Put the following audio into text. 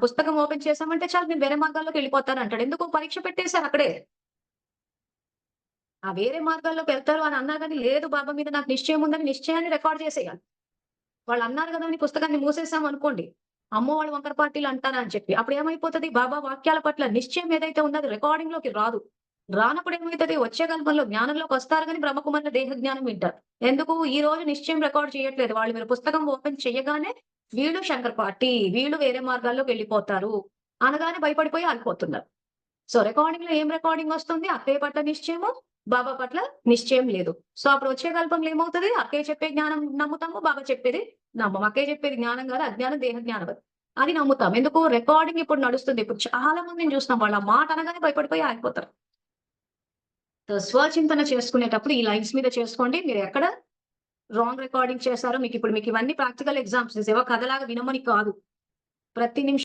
పుస్తకం ఓపెన్ చేసామంటే చాలు నేను వేరే మార్గాల్లోకి వెళ్ళిపోతానంటాడు. ఎందుకు పరీక్ష పెట్టేసారు అక్కడే. ఆ వేరే మార్గాల్లోకి వెళ్తారు అని అన్నా గాని, లేదు బాబా మీద నాకు నిశ్చయం ఉందని నిశ్చయాన్ని రికార్డ్ చేసేయాలి. వాళ్ళన్నారు గదా! అని పుస్తకాన్ని మూసేసామనుకోండి. అమ్మో! వాళ్ళు వంకర పార్టీలు అంటారా అని చెప్పి. అప్పుడేమైపోతది బాబా వాక్యాల పట్ల నిశ్చయం ఏదైతే ఉందో అది రికార్డింగ్‌లోకి రాదు. రానప్పుడు ఏమైతది వచ్చే కల్పంలో జ్ఞానంలోకొస్తారు గాని బ్రహ్మకుమారుల దేహ జ్ఞానం వింటారు. ఎందుకు ఈ రోజు నిశ్చయం రికార్డ్ చేయట్లేదు. వాళ్ళు మీరు పుస్తకం ఓపెన్ చెయ్యగానే వీళ్ళు శంకర్ పార్టీ, వీళ్ళు వేరే మార్గాల్లోకెళ్ళిపోతారు అనగానే భయపడిపోయి ఆగిపోతున్నారు. సో, రికార్డింగ్‌లో ఏం రికార్డింగొస్తుంది? అక్కయ్య పట్ల నిశ్చయము, బాబా పట్ల నిశ్చయం లేదు. సో, అప్పుడు వచ్చే కల్పంలో ఏమవుతది? అక్కయ్య చెప్పే జ్ఞానం నమ్ముతాము, బాబా చెప్పేది నమ్మము. అక్కయ్య చెప్పేది జ్ఞానం కాదు, అజ్ఞానం దేహ జ్ఞానం అది. అది నమ్ముతాం. ఎందుకు? రికార్డింగ్ ఇప్పుడు నడుస్తుంది. ఇప్పుడు చాలా మందిని చూస్తున్నాం. వాళ్ళ మాట అనగానే భయపడిపోయి ఆగిపోతారు. సో, స్వచింతన చేసుకునేటప్పుడు ఈ లైన్స్ మీద చేసుకోండి. మీరెక్కడ రాంగ్ రికార్డింగ్ చేశారో మీకిప్పుడు మీకివన్నీ ప్రాక్టికల్ ఎగ్జామ్స్. ఇదేవో కథలాగా వినమని కాదు. ప్రతి నిమిషం